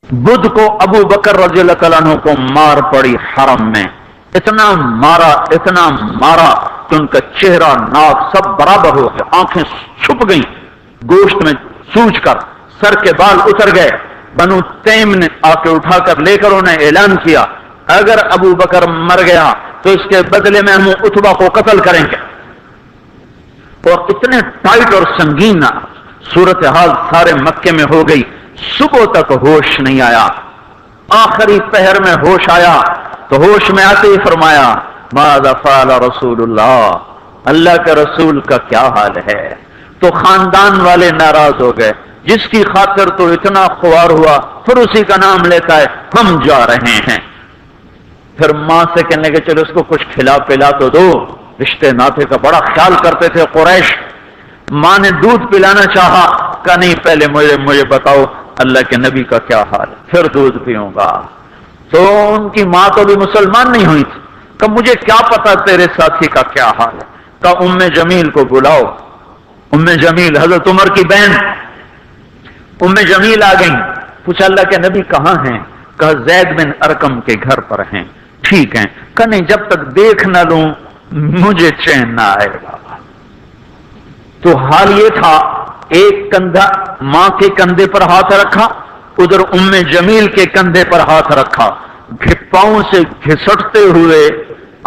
بدھ کو ابو بکر رضی اللہ تعالیٰ عنہ کو مار پڑی حرم میں، اتنا مارا کہ ان کا چہرہ ناک سب برابر ہو گیا، آنکھیں چھپ گئیں گوشت میں سوج کر، سر کے بال اتر گئے۔ بنو تیم نے آ کے اٹھا کر لے کر انہیں اعلان کیا اگر ابو بکر مر گیا تو اس کے بدلے میں ہم اتبا کو قتل کریں گے۔ اور اتنے ٹائٹ اور سنگین صورتحال سارے مکے میں ہو گئی، صبح تک ہوش نہیں آیا۔ آخری پہر میں ہوش آیا تو ہوش میں آتے ہی فرمایا ماذا فعل رسول اللہ کے رسول کا کیا حال ہے۔ تو خاندان والے ناراض ہو گئے، جس کی خاطر تو اتنا خوار ہوا پھر اسی کا نام لیتا ہے، ہم جا رہے ہیں۔ پھر ماں سے کہنے کے چلو اس کو کچھ کھلا پلا تو دو، رشتے ناطے کا بڑا خیال کرتے تھے قریش۔ ماں نے دودھ پلانا چاہا، کہا نہیں پہلے مجھے بتاؤ اللہ کے نبی کا کیا حال ہے پھر دودھ پیوں گا۔ تو ان کی ماں تو بھی مسلمان نہیں ہوئی تھی، کہ مجھے کیا پتا تیرے ساتھی کا کیا حال ہے۔ کہ ام جمیل کو بلاؤ۔ ام جمیل حضرت عمر کی بہن ام جمیل آ گئی، پوچھا اللہ کے نبی کہاں ہیں؟ کہا زید بن ارقم کے گھر پر ہیں۔ ٹھیک ہیں، کہ نہیں جب تک دیکھ نہ لوں مجھے چین نہ آئے گا۔ تو حال یہ تھا، ایک کندھا ماں کے کندھے پر ہاتھ رکھا، ادھر ام جمیل کے کندھے پر ہاتھ رکھا، پاؤں سے گھسٹتے ہوئے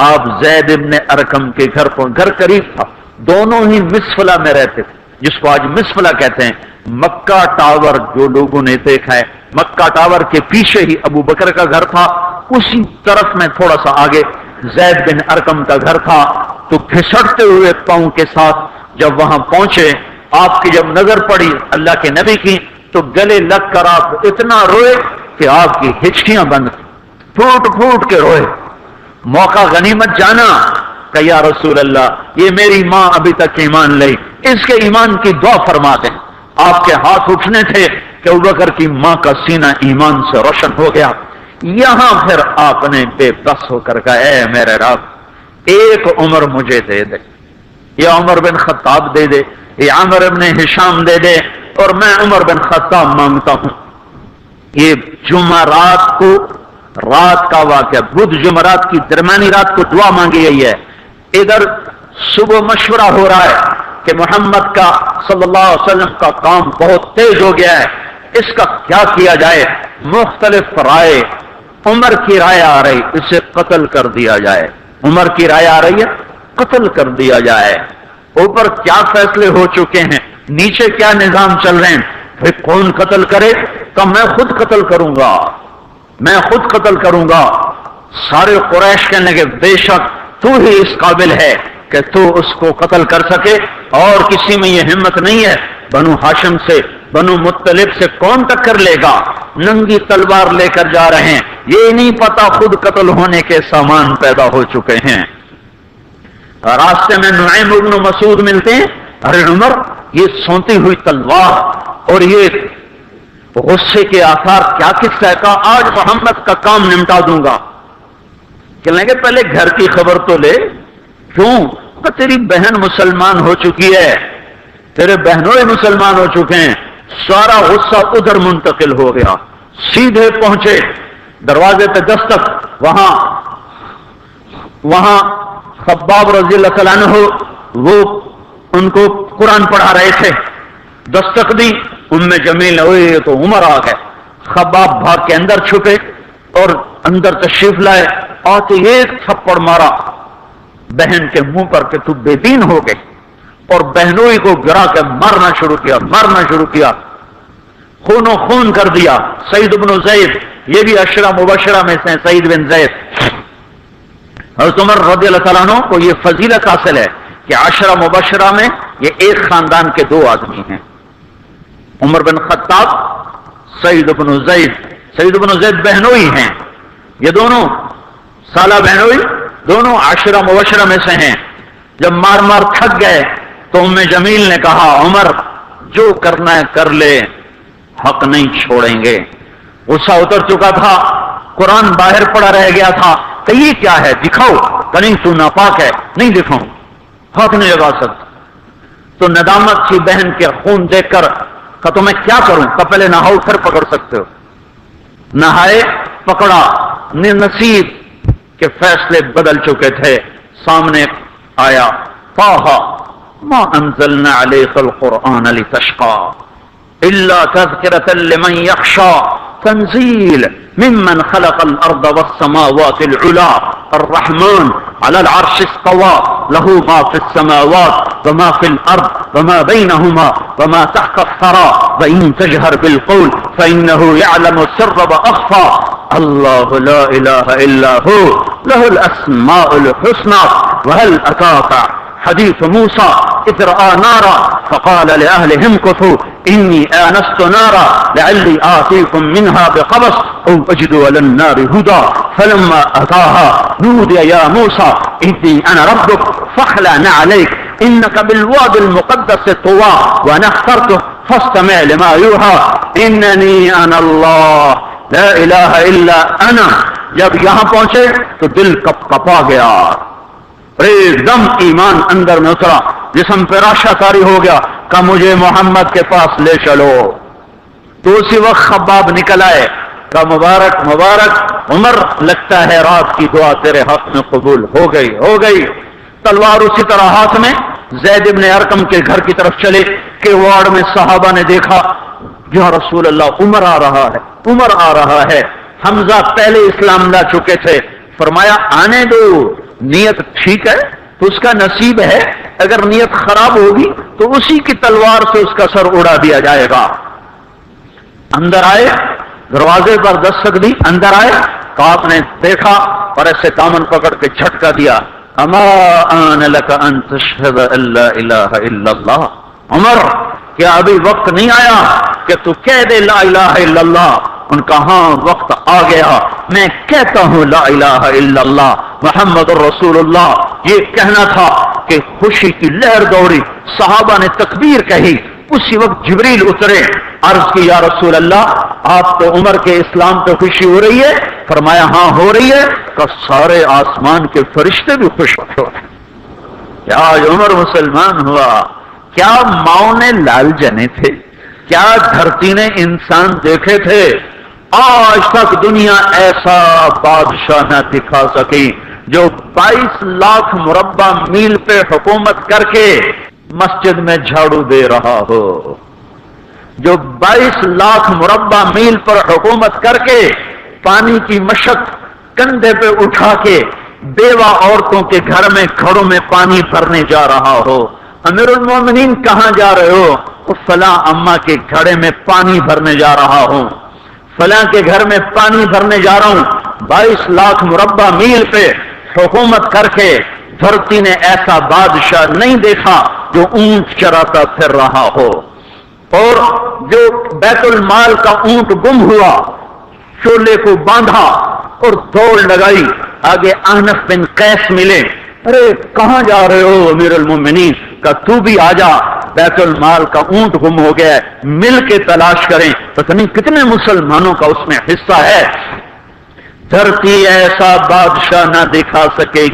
آپ زید بن ارقم کے گھر پر، گھر قریب تھا، دونوں ہی مسفلہ میں رہتے تھے، جس کو آج مسفلہ کہتے ہیں۔ مکہ ٹاور جو لوگوں نے دیکھا ہے، مکہ ٹاور کے پیچھے ہی ابو بکر کا گھر تھا، اسی طرف میں تھوڑا سا آگے زید بن ارقم کا گھر تھا۔ تو گھسٹتے ہوئے پاؤں کے ساتھ جب وہاں پہنچے، آپ کی جب نظر پڑی اللہ کے نبی کی تو گلے لگ کر آپ اتنا روئے کہ آپ کی ہچکیاں بند، پھوٹ پھوٹ کے روئے۔ موقع غنیمت جانا کہ یا رسول اللہ یہ میری ماں ابھی تک ایمان لئی، اس کے ایمان کی دعا فرما دیں۔ آپ کے ہاتھ اٹھنے تھے کہ ابوبکر کی ماں کا سینہ ایمان سے روشن ہو گیا۔ یہاں پھر آپ نے بے بس ہو کر کہا اے میرے رب ایک عمر مجھے دے دے، یا عمر بن خطاب دے دے، یا عمر بن ہشام دے دے، اور میں عمر بن خطاب مانگتا ہوں۔ یہ جمعرات کو رات کا واقعہ، بدھ جمعرات کی درمیانی رات کو دعا مانگی گئی ہے۔ ادھر صبح مشورہ ہو رہا ہے کہ محمد کا صلی اللہ علیہ وسلم کا کام بہت تیز ہو گیا ہے، اس کا کیا کیا جائے؟ مختلف رائے، عمر کی رائے آ رہی اسے قتل کر دیا جائے، عمر کی رائے آ رہی ہے قتل کر دیا جائے۔ اوپر کیا فیصلے ہو چکے ہیں، نیچے کیا نظام چل رہے ہیں، پھر کون قتل کرے؟ تو میں خود قتل کروں گا، میں خود قتل کروں گا۔ سارے قریش کہنے لگے بے شک تو ہی اس قابل ہے کہ تو اس کو قتل کر سکے، اور کسی میں یہ ہمت نہیں ہے۔ بنو ہاشم سے، بنو مطلب سے کون ٹکر لے گا؟ ننگی تلوار لے کر جا رہے ہیں، یہ نہیں پتا خود قتل ہونے کے سامان پیدا ہو چکے ہیں۔ راستے میں نعیم بن مسعود ملتے ہیں، ارے عمر یہ سونتی ہوئی تلوار اور یہ غصے کے آثار کیا قصہ ہے؟ کہا آج محمد کا کام نمٹا دوں گا۔ کہنے لگے پہلے گھر کی خبر تو لے۔ کیوں؟ کہ تیری بہن مسلمان ہو چکی ہے، تیرے بہنوں مسلمان ہو چکے ہیں۔ سارا غصہ ادھر منتقل ہو گیا، سیدھے پہنچے دروازے پہ دستک، وہاں خباب رضی اللہ تعالیٰ عنہ وہ ان کو قرآن پڑھا رہے تھے، دستک دی، ام جمیل ہوئی تو عمر آ گئے۔ خباب بھاگ کے اندر چھپے اور اندر تشریف لائے، آتے ایک تھپڑ مارا بہن کے منہ پر کہ تو بے دین ہو گئی، اور بہنوئی کو گرا کے مارنا شروع کیا، خون و خون کر دیا۔ سعید بن زید، یہ بھی عشرہ مبشرہ میں سے سعید بن زید۔ حضرت عمر رضی اللہ تعالیٰ عنہ کو یہ فضیلت حاصل ہے کہ عشرہ مبشرہ میں یہ ایک خاندان کے دو آدمی ہیں، عمر بن خطاب، سعید بن زید۔ سعید بن زید بہنوئی ہیں، یہ دونوں سالہ بہنوئی، دونوں عشرہ مبشرہ میں سے ہیں۔ جب مار مار تھک گئے تو ام جمیل نے کہا عمر جو کرنا ہے کر لے، حق نہیں چھوڑیں گے۔ غصہ اتر چکا تھا، قرآن باہر پڑا رہ گیا تھا، کہ یہ کیا ہے دکھاؤ، کہ نہیں تو ناپاک ہے، نہیں دکھاؤں، حق نہیں لگا سکتا۔ تو ندامت تھی بہن کے خون دیکھ کر، کہ تو میں کیا کروں؟ کہ پہلے نہاؤ پھر پکڑ سکتے ہو۔ نہائے پکڑا نصیب کے فیصلے بدل چکے تھے. سامنے آیا طٰہ ما انزلنا علیک القرآن لتشقى الا تذکرۃ لمن یخشى تنزیل ممن خلق الارض والسماوات العلی الرحمن على العرش استوى له ما في السماوات وما في الارض وما بينهما وما تحت الثرى وان تجهر بالقول فانه يعلم السر واخفى الله لا اله الا هو له الاسماء الحسنى. وهل اتاك حديث موسى إذ رأى نارا فقال لأهلهم كثوا إني آنست نارا لعلي آتيكم منها بقبس أو أجد على النار هدى فلما أتاها نودي يا موسى إني أنا ربك فاخلع عليك إنك بالواد المقدس طوى وأنا اخترتك فاستمع لما يوحى إنني أنا الله لا إله إلا أنا. جب یہاں پہنچے تو دل کپا گیا، ایک دم ایمان اندر میں اترا، جسم پہ راشا طاری ہو گیا کہ مجھے محمد کے پاس لے چلو. تو اسی وقت خباب نکل آئے کہ مبارک مبارک عمر، لگتا ہے رات کی دعا تیرے حق میں قبول ہو گئی. تلوار اسی طرح ہاتھ میں زید ابن ارقم کے گھر کی طرف چلے کہ وارڈ میں صحابہ نے دیکھا یا رسول اللہ عمر آ رہا ہے. حمزہ پہلے اسلام لا چکے تھے. فرمایا آنے دو، نیت ٹھیک ہے تو اس کا نصیب ہے، اگر نیت خراب ہوگی تو اسی کی تلوار سے اس کا سر اڑا دیا جائے گا. اندر آئے، دروازے پر دستک دی، اندر آئے تو آپ نے دیکھا اور ایسے دامن پکڑ کے جھٹکا دیا. اما آن لک ان تشہد ان لا الہ الا اللہ. عمر، کیا ابھی وقت نہیں آیا کہ تو کہہ دے لا الہ الا اللہ؟ ان کا ہاں وقت آ گیا، میں کہتا ہوں لا الہ الا اللہ محمد الرسول اللہ. یہ کہنا تھا کہ خوشی کی لہر دوڑی، صحابہ نے تکبیر کہی. اسی وقت جبریل اترے، عرض کی یا رسول اللہ آپ تو عمر کے اسلام پہ خوشی ہو رہی ہے؟ فرمایا ہاں ہو رہی ہے. کہ سارے آسمان کے فرشتے بھی خوش ہو رہے. کیا عمر مسلمان ہوا؟ کیا ماؤں نے لال جنے تھے؟ کیا دھرتی نے انسان دیکھے تھے؟ آج تک دنیا ایسا بادشاہ نہ دکھا سکی جو 22 لاکھ مربع میل پہ حکومت کر کے مسجد میں جھاڑو دے رہا ہو، جو 22 لاکھ مربع میل پر حکومت کر کے پانی کی مشق کندھے پہ اٹھا کے بیوہ عورتوں کے گھروں میں پانی بھرنے جا رہا ہو. امیر المومنین کہاں جا رہے ہو؟ فلاں اماں کے گھڑے میں پانی بھرنے جا رہا ہوں، فلاں کے گھر میں پانی بھرنے جا رہا ہوں. 22 لاکھ مربع میل پہ حکومت کر کے دھرتی نے ایسا بادشاہ نہیں دیکھا جو اونٹ چراتا پھر رہا ہو. اور جو بیت المال کا اونٹ گم ہوا، چولے کو باندھا اور دوڑ لگائی، آگے احنف بن قیس ملے. ارے کہاں جا رہے ہو امیر المومنین؟ کہ تو بھی آ جا، بیت المال کا اونٹ گم ہو گیا ہے، مل کے تلاش کریں. پتہ نہیں کتنے مسلمانوں کا اس میں حصہ ہے. دھرتی ایسا بادشاہ نہ دکھا سکے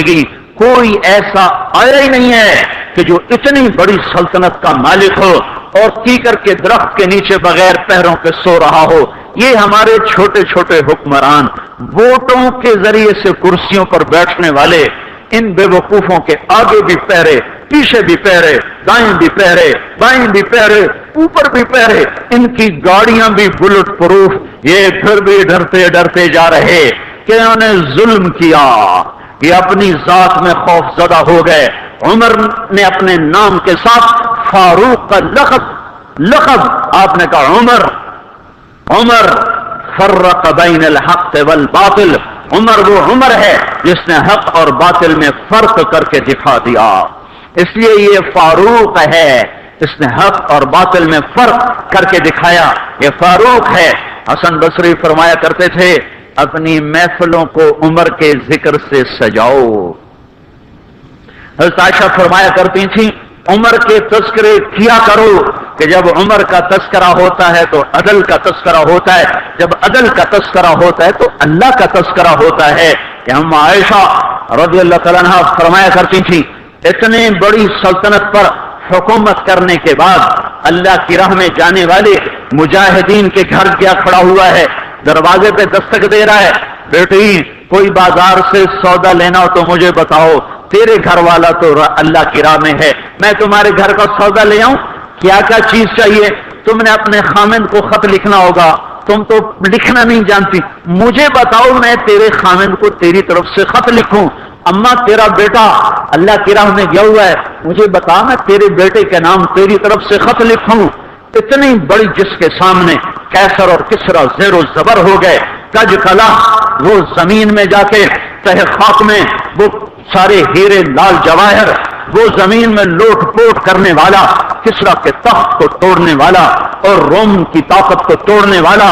گی. کوئی ایسا آیا ہی نہیں ہے کہ جو اتنی بڑی سلطنت کا مالک ہو اور کیکر کے درخت کے نیچے بغیر پیروں کے سو رہا ہو. یہ ہمارے چھوٹے چھوٹے حکمران، ووٹوں کے ذریعے سے کرسیوں پر بیٹھنے والے، ان بے وقوفوں کے آگے بھی پہرے، پیچھے بھی پہرے، دائیں بھی پہرے، بائیں بھی پہرے، اوپر بھی پہرے، ان کی گاڑیاں بھی بلٹ پروف. یہ پھر بھی ڈرتے ڈرتے جا رہے کہ انہوں نے ظلم کیا، یہ اپنی ذات میں خوف زدہ ہو گئے. عمر نے اپنے نام کے ساتھ فاروق کا لقب آپ نے کہا عمر فرق بین الحق والباطل. عمر وہ عمر ہے جس نے حق اور باطل میں فرق کر کے دکھا دیا، اس لیے یہ فاروق ہے، اس نے حق اور باطل میں فرق کر کے دکھایا، یہ فاروق ہے. حسن بصری فرمایا کرتے تھے اپنی محفلوں کو عمر کے ذکر سے سجاؤ. حضرت عائشہ فرمایا کرتی تھی عمر کے تذکرے کیا کرو کہ جب عمر کا تذکرہ ہوتا ہے تو عدل کا تذکرہ ہوتا ہے، جب عدل کا تذکرہ ہوتا ہے تو اللہ کا تذکرہ ہوتا ہے. کہ ہم عائشہ رضی اللہ تعالیٰ عنہ فرمایا کرتی تھی اتنے بڑی سلطنت پر حکومت کرنے کے بعد اللہ کی راہ میں جانے والے مجاہدین کے گھر کیا کھڑا ہوا ہے، دروازے پہ دستک دے رہا ہے، بیٹی کوئی بازار سے سودا لینا ہو تو مجھے بتاؤ، تیرے گھر والا تو اللہ کی راہ میں ہے، میں تمہارے گھر کا سودا لے آؤں، کیا کیا چیز چاہیے؟ تم نے اپنے خامند کو خط لکھنا ہوگا، تم تو لکھنا نہیں جانتی، مجھے بتاؤ میں تیرے خامند کو تیری طرف سے خط لکھوں، اما تیرا بیٹا اللہ کی راہ میں گیا ہوا ہے، مجھے بتا میں تیرے بیٹے کے نام تیری طرف سے خط لکھوں۔ اتنی بڑی جس کے سامنے کیسر اور کسرا زیر و زبر ہو گئے، کج کلا وہ زمین میں جا کے تہ خاک میں وہ سارے ہیرے لال جواہر، وہ زمین میں لوٹ پوٹ کرنے والا، کسرا کے تخت کو توڑنے والا اور روم کی طاقت کو توڑنے والا،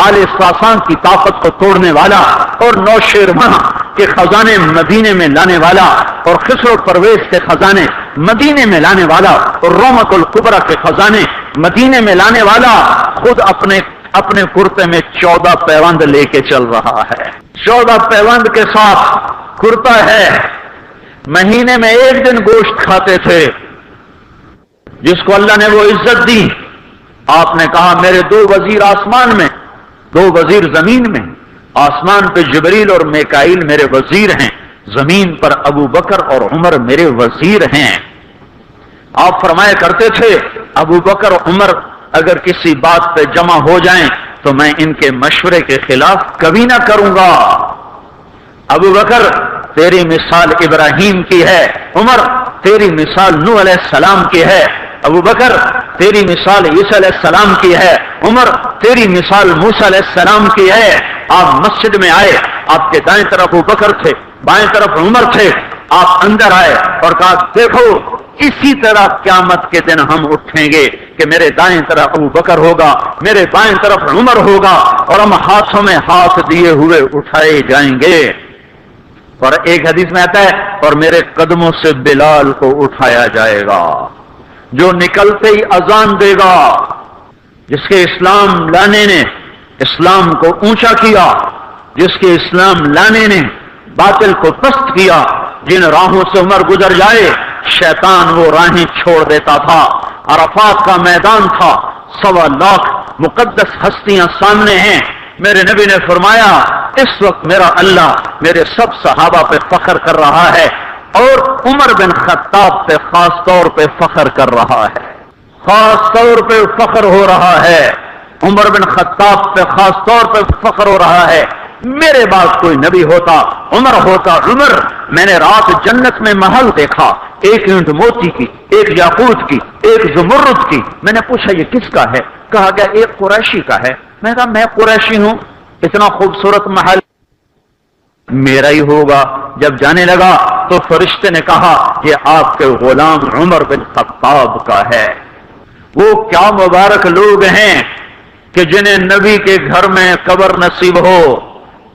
آل ساسان کی طاقت کو توڑنے والا اور نوشیروان کے خزانے مدینے میں لانے والا اور خسرو پرویز کے خزانے مدینے میں لانے والا اور رومت الکبرا کے خزانے مدینے میں لانے والا خود اپنے کرتے میں 14 پیوند لے کے چل رہا ہے، 14 پیوند کے ساتھ کرتا ہے، مہینے میں ایک دن گوشت کھاتے تھے، جس کو اللہ نے وہ عزت دی۔ آپ نے کہا میرے 2 وزیر آسمان میں، 2 وزیر زمین میں، آسمان پہ جبریل اور میکائیل میرے وزیر ہیں، زمین پر ابو بکر اور عمر میرے وزیر ہیں۔ آپ فرمایا کرتے تھے ابو بکر اور عمر اگر کسی بات پہ جمع ہو جائیں تو میں ان کے مشورے کے خلاف کبھی نہ کروں گا۔ ابو بکر تیری مثال ابراہیم کی ہے، عمر تیری مثال نوح علیہ السلام کی ہے، ابو بکر تیری مثال عیسیٰ علیہ السلام کی ہے، عمر تیری مثال موسیٰ علیہ السلام کی ہے۔ آپ مسجد میں آئے، آپ کے دائیں طرف ابو بکر تھے، بائیں طرف عمر تھے، آپ اندر آئے اور کہا دیکھو اسی طرح قیامت کے دن ہم اٹھیں گے کہ میرے دائیں طرف ابو بکر ہوگا، میرے بائیں طرف عمر ہوگا اور ہم ہاتھوں میں ہاتھ دیے ہوئے اٹھائے جائیں گے۔ اور ایک حدیث میں آتا ہے اور میرے قدموں سے بلال کو اٹھایا جائے گا جو نکلتے ہی اذان دے گا، جس کے اسلام لانے نے اسلام کو اونچا کیا، جس کے اسلام لانے نے باطل کو پست کیا، جن راہوں سے عمر گزر جائے شیطان وہ راہیں چھوڑ دیتا تھا۔ عرفات کا میدان تھا، 1.25 لاکھ مقدس ہستیاں سامنے ہیں، میرے نبی نے فرمایا اس وقت میرا اللہ میرے سب صحابہ پہ فخر کر رہا ہے اور عمر بن خطاب پہ خاص طور پہ فخر کر رہا ہے، خاص طور پہ فخر ہو رہا ہے، عمر بن خطاب پہ خاص طور پہ فخر ہو رہا ہے۔ میرے بعد کوئی نبی ہوتا عمر ہوتا عمر۔ میں نے رات جنت میں محل دیکھا، ایک اینٹ موتی کی، ایک یاقوت کی، ایک زمرد کی۔ میں نے پوچھا یہ کس کا ہے؟ کہا گیا ایک قریشی کا ہے۔ میں کہا میں قریشی ہوں، اتنا خوبصورت محل میرا ہی ہوگا۔ جب جانے لگا تو فرشتے نے کہا یہ آپ کے غلام عمر بن خطاب کا ہے۔ وہ کیا مبارک لوگ ہیں کہ جنہیں نبی کے گھر میں قبر نصیب ہو،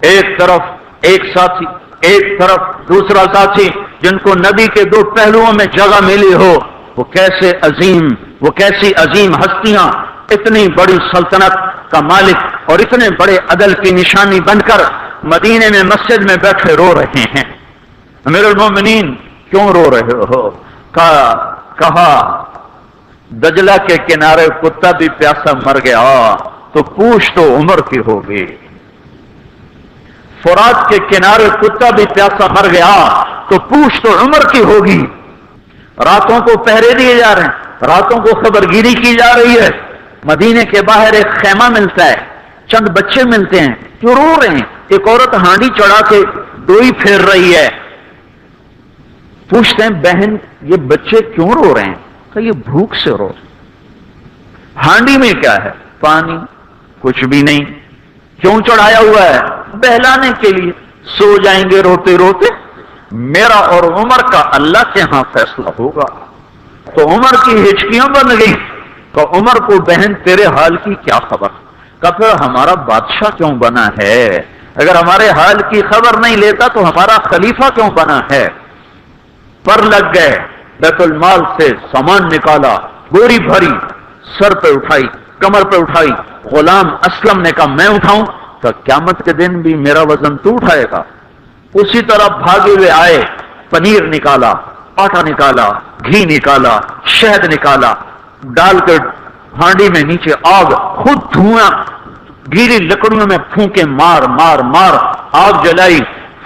ایک طرف ایک ساتھی، ایک طرف دوسرا ساتھی، جن کو نبی کے 2 پہلوؤں میں جگہ ملی ہو۔ وہ کیسی عظیم ہستیاں اتنی بڑی سلطنت کا مالک اور اتنے بڑے عدل کی نشانی بن کر مدینے میں مسجد میں بیٹھے رو رہے ہیں۔ امیر المومنین کیوں رو رہے ہو؟ کہا دجلہ کے کنارے کتا بھی پیاسا مر گیا تو پوچھ تو عمر کی ہوگی، فرات کے کنارے کتا بھی پیاسا مر گیا تو پوچھ تو عمر کی ہوگی۔ راتوں کو پہرے دیے جا رہے ہیں، راتوں کو خبرگیری کی جا رہی ہے، مدینے کے باہر ایک خیمہ ملتا ہے، چند بچے ملتے ہیں جو رو رہے ہیں، ایک عورت ہانڈی چڑھا کے ڈوئی پھیر رہی ہے۔ پوچھتے ہیں بہن یہ بچے کیوں رو رہے ہیں؟ کہ یہ بھوک سے رو رہے ہیں۔ ہانڈی میں کیا ہے؟ پانی، کچھ بھی نہیں۔ کیوں چڑھایا ہوا ہے؟ بہلانے کے لیے، سو جائیں گے روتے روتے۔ میرا اور عمر کا اللہ کے ہاں فیصلہ ہوگا۔ تو عمر کی ہچکیاں بن گئی۔ تو عمر کو بہن تیرے حال کی کیا خبر؟ کہ پھر ہمارا بادشاہ کیوں بنا ہے؟ اگر ہمارے حال کی خبر نہیں لیتا تو ہمارا خلیفہ کیوں بنا ہے؟ پر لگ گئے، بیت المال سے سامان نکالا، بوری بھری، سر پہ اٹھائی، کمر پہ اٹھائی۔ غلام اسلم نے کہا میں اٹھاؤں؟ تو قیامت کے دن بھی میرا وزن تو اٹھائے گا۔ اسی طرح بھاگے ہوئے آئے، پنیر نکالا، آٹا نکالا، گھی نکالا، شہد نکالا، ڈال کر ہانڈی میں نیچے آگ، خود دھواں گیلی لکڑیوں میں پھونکے مار مار مار آگ جلائی،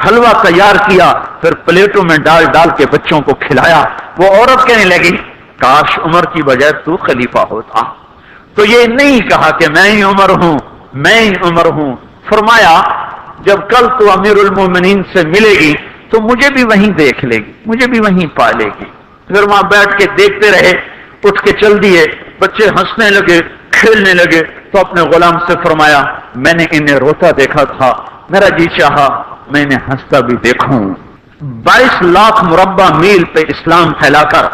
حلوہ تیار کیا، پھر پلیٹوں میں ڈال ڈال کے بچوں کو کھلایا۔ وہ عورت کہنے لگی کاش عمر کی بجائے تو خلیفہ ہوتا۔ تو یہ نہیں کہا کہ میں ہی عمر ہوں، میں ہی عمر ہوں، فرمایا جب کل تو امیر المومنین سے ملے گی تو مجھے بھی وہیں دیکھ لے گی، مجھے بھی وہیں پا لے گی۔ پھر وہاں بیٹھ کے دیکھتے رہے، اٹھ کے چل دیے، بچے ہنسنے لگے، کھیلنے لگے، تو اپنے غلام سے فرمایا میں نے انہیں روتا دیکھا تھا، میرا جی چاہا میں انہیں ہنستا بھی دیکھوں۔ 22 لاکھ مربع میل پہ اسلام پھیلا کر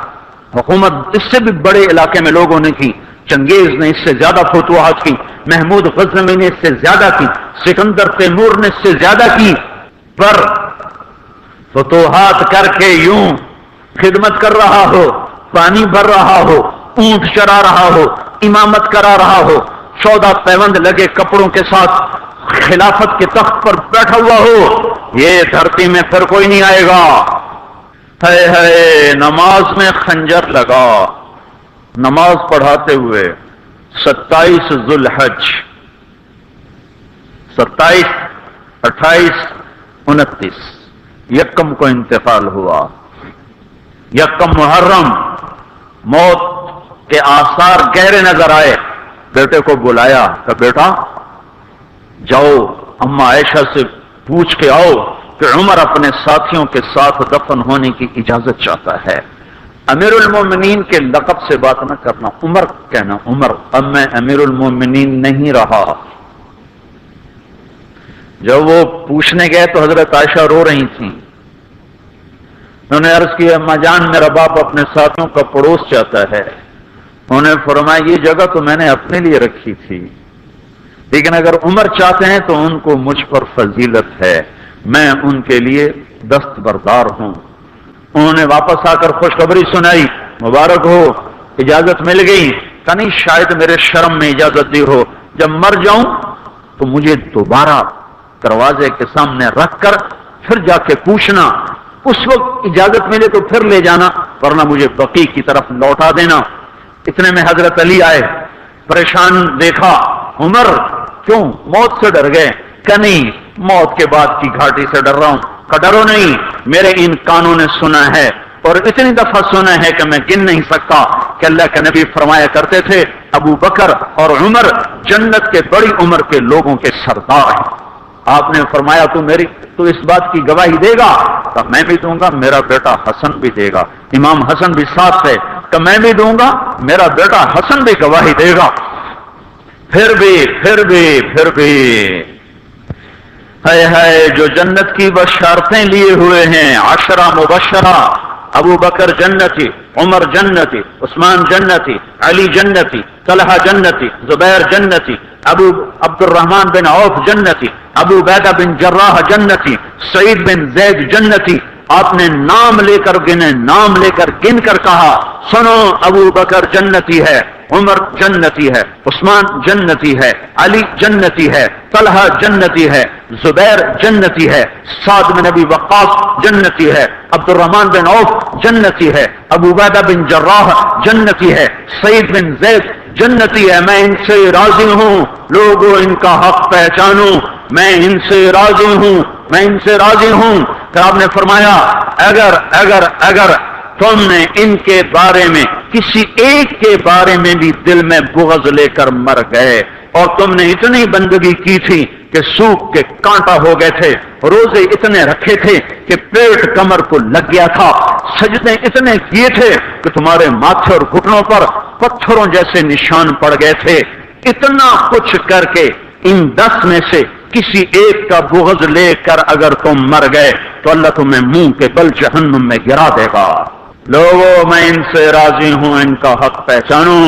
حکومت اس سے بھی بڑے علاقے میں لوگوں نے کی، چنگیز نے اس سے زیادہ فتوحات کی، محمود غزنوی نے اس سے زیادہ کی، سکندر تیمور نے اس سے زیادہ کی، پر فتوحات کر کے یوں خدمت کر رہا ہو، پانی بھر رہا ہو، اونٹ چرا رہا ہو، امامت کرا رہا ہو، 14 پیوند لگے کپڑوں کے ساتھ خلافت کے تخت پر بیٹھا ہوا ہو، یہ دھرتی میں پھر کوئی نہیں آئے گا۔ ہے ہے نماز میں خنجر لگا، نماز پڑھاتے ہوئے 27 ذوالحج، 27، 28، 29 یکم کو انتقال ہوا۔ یکم محرم موت کے آثار گہرے نظر آئے، بیٹے کو بلایا کہ بیٹا جاؤ اما عائشہ سے پوچھ کے آؤ کہ عمر اپنے ساتھیوں کے ساتھ دفن ہونے کی اجازت چاہتا ہے۔ امیر المومنین کے لقب سے بات نہ کرنا، عمر کہنا، عمر، اب میں امیر المومنین نہیں رہا۔ جب وہ پوچھنے گئے تو حضرت عائشہ رو رہی تھیں، انہوں نے عرض کی اما جان میرا باپ اپنے ساتھیوں کا پڑوس چاہتا ہے۔ انہوں نے فرمایا یہ جگہ تو میں نے اپنے لیے رکھی تھی، لیکن اگر عمر چاہتے ہیں تو ان کو مجھ پر فضیلت ہے، میں ان کے لیے دستبردار ہوں۔ انہوں نے واپس آ کر خوشخبری سنائی، مبارک ہو اجازت مل گئی۔ کہ نہیں شاید میرے شرم میں اجازت دی ہو، جب مر جاؤں تو مجھے دوبارہ دروازے کے سامنے رکھ کر پھر جا کے پوچھنا، اس وقت اجازت ملے تو پھر لے جانا، ورنہ مجھے بقیع کی طرف لوٹا دینا۔ اتنے میں حضرت علی آئے، پریشان دیکھا، عمر کیوں موت سے ڈر گئے؟ کہ نہیں موت کے بعد کی گھاٹی سے ڈر رہا ہوں۔ کہ ڈرو نہیں، میرے ان کانوں نے سنا ہے اور اتنی دفعہ سنا ہے کہ میں گن نہیں سکتا کہ اللہ کے نبی فرمایا کرتے تھے ابو بکر اور عمر جنت کے بڑی عمر کے لوگوں کے سردار ہیں۔ آپ نے فرمایا تو اس بات کی گواہی دے گا؟ کہ میں بھی دوں گا، میرا بیٹا حسن بھی دے گا، امام حسن بھی ساتھ ہے، کہ میں بھی دوں گا، میرا بیٹا حسن بھی گواہی دے گا۔ پھر بھی ہے جو جنت کی بشارتیں لیے ہوئے ہیں، 10 مبشرہ، ابو بکر جنتی، عمر جنتی، عثمان جنتی، علی جنتی، طلحہ جنتی، زبیر جنتی، ابو عبد الرحمن بن عوف جنتی، ابو عبیدہ بن جراح جنتی، سعید بن زید جنتی۔ آپ نے نام لے کر گنے، نام لے کر گن کر کہا سنو ابو بکر جنتی ہے، عمر جنتی ہے، عثمان جنتی ہے، علی جنتی ہے، طلحہ جنتی ہے، زبیر جنتی ہے، سعد بن ابی وقاص جنتی ہے، عبد الرحمن بن عوف جنتی ہے، ابو عبیدہ بن جراح جنتی ہے، سعید بن زید جنتی ہے۔ میں ان سے راضی ہوں، لوگوں ان کا حق پہچانو، میں ان سے راضی ہوں، میں ان سے راضی ہوں۔ کہ آپ نے فرمایا اگر تم نے ان کے بارے میں کسی ایک کے بارے میں بھی دل میں بغض لے کر مر گئے، اور تم نے اتنی بندگی کی تھی کہ سوکھ کے کانٹا ہو گئے تھے، روزے اتنے رکھے تھے کہ پیٹ کمر کو لگ گیا تھا، سجدے اتنے کیے تھے کہ تمہارے ماتھے اور گھٹنوں پر پتھروں جیسے نشان پڑ گئے تھے، اتنا کچھ کر کے ان 10 میں سے کسی ایک کا بغض لے کر اگر تم مر گئے تو اللہ تمہیں منہ کے بل جہنم میں گرا دے گا۔ لوگوں میں ان سے راضی ہوں، ان کا حق پہچانو،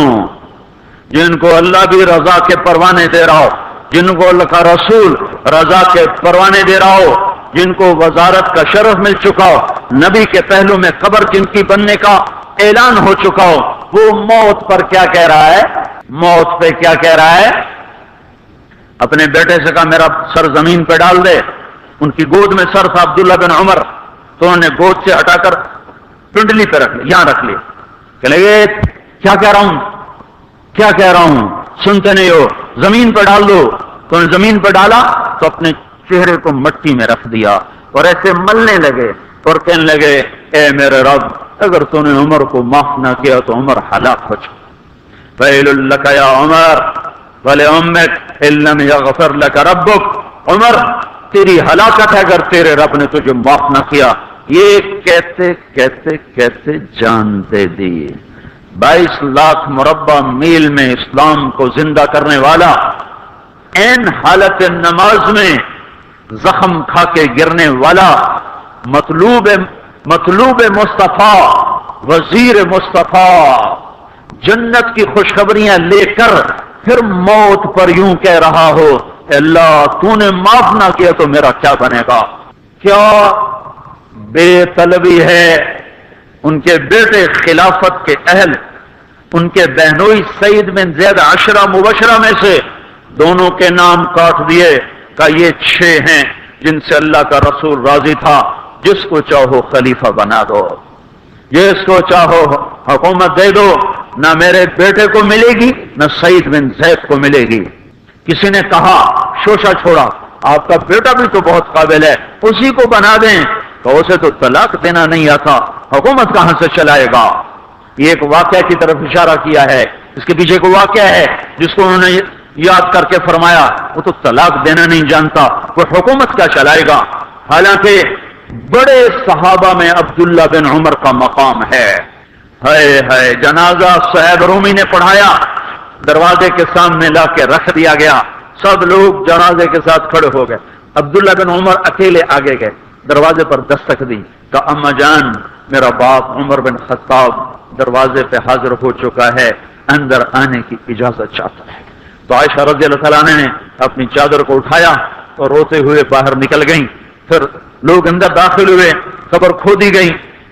جن کو اللہ بھی رضا کے پروانے دے رہا ہو، جن کو اللہ کا رسول رضا کے پروانے دے رہا ہو، جن کو وزارت کا شرف مل چکا ہو، نبی کے پہلو میں قبر جن کی بننے کا اعلان ہو چکا ہو، وہ موت پر کیا کہہ رہا ہے؟ موت پہ کیا کہہ رہا ہے؟ اپنے بیٹے سے کہا میرا سر زمین پہ ڈال دے۔ ان کی گود میں سر تھا عبداللہ بن عمر، تو انہوں نے گود سے ہٹا کر ٹنڈلی پہ رکھ لے، یہاں رکھ لے کہ لگے کیا کہہ رہا ہوں، کیا کہہ رہا ہوں، سنتے نہیں ہو، زمین پہ ڈال دو۔ تو نے زمین پہ ڈالا تو اپنے چہرے کو مٹی میں رکھ دیا اور ایسے ملنے لگے اور کہنے لگے اے میرے رب، اگر تو نے عمر کو معاف نہ کیا تو عمر ہلاک ہو جائے۔ ویل لک یا عمر ولامک ان لم یغفر لک ربک، عمر تیری ہلاکت ہے اگر تیرے رب نے تجھے معاف نہ کیا۔ یہ کہتے کہتے کہتے جان دے دی۔ 22 لاکھ مربع میل میں اسلام کو زندہ کرنے والا این حالت نماز میں زخم کھا کے گرنے والا، مطلوب مصطفیٰ، وزیر مصطفیٰ، جنت کی خوشخبریاں لے کر پھر موت پر یوں کہہ رہا ہو اللہ تو نے معاف نہ کیا تو میرا کیا بنے گا۔ کیا بے طلبی ہے۔ ان کے بیٹے خلافت کے اہل، ان کے بہنوئی سعید بن زید 10 مبشرہ میں سے دونوں کے نام کاٹ دیے کہ یہ 6 ہیں جن سے اللہ کا رسول راضی تھا، جس کو چاہو خلیفہ بنا دو، جس کو چاہو حکومت دے دو، نہ میرے بیٹے کو ملے گی نہ سعید بن زید کو ملے گی۔ کسی نے کہا شوشہ چھوڑا، آپ کا بیٹا بھی تو بہت قابل ہے، اسی کو بنا دیں، تو اسے تو طلاق دینا نہیں آتا، حکومت کہاں سے چلائے گا۔ یہ ایک واقعہ کی طرف اشارہ کیا ہے، اس کے پیچھے کو واقعہ ہے جس کو انہوں نے یاد کر کے فرمایا وہ تو طلاق دینا نہیں جانتا، وہ حکومت کیا چلائے گا۔ حالانکہ بڑے صحابہ میں عبداللہ بن عمر کا مقام ہے۔ ہے جنازہ صہیب رومی نے پڑھایا، دروازے کے سامنے لا کے رکھ دیا گیا، سب لوگ جنازے کے ساتھ کھڑے ہو گئے، عبداللہ بن عمر اکیلے آگے گئے، دروازے پر دستک دی، کہا اما جان میرا باپ عمر بن خطاب دروازے پہ حاضر ہو چکا ہے، اندر آنے کی اجازت چاہتا ہے۔ تو عائشہ رضی اللہ تعالیٰ نے اپنی چادر کو اٹھایا اور روتے ہوئے باہر نکل گئیں۔ پھر لوگ اندر داخل ہوئے، قبر کھودی گئی،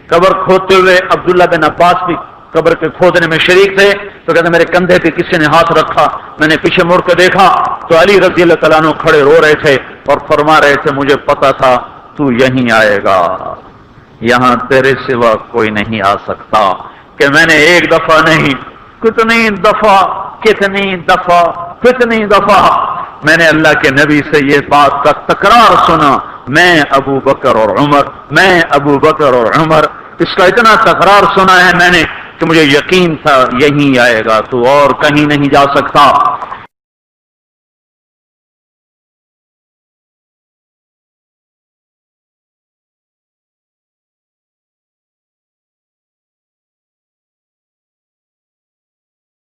قبر کھودتے ہوئے عبداللہ بن عباس بھی قبر کے کھودنے میں شریک تھے، تو کہتے میرے کندھے پہ کسی نے ہاتھ رکھا، میں نے پیچھے مڑ کے دیکھا تو علی رضی اللہ تعالیٰ عنہ کھڑے رو رہے تھے اور فرما رہے تھے مجھے پتا تھا تو یہیں آئے گا، یہاں تیرے سوا کوئی نہیں آ سکتا۔ کہ میں نے ایک دفعہ نہیں کتنی دفعہ میں نے اللہ کے نبی سے یہ بات کا تکرار سنا، میں ابو بکر اور عمر، اس کا اتنا تکرار سنا ہے میں نے کہ مجھے یقین تھا یہیں آئے گا، تو اور کہیں نہیں جا سکتا۔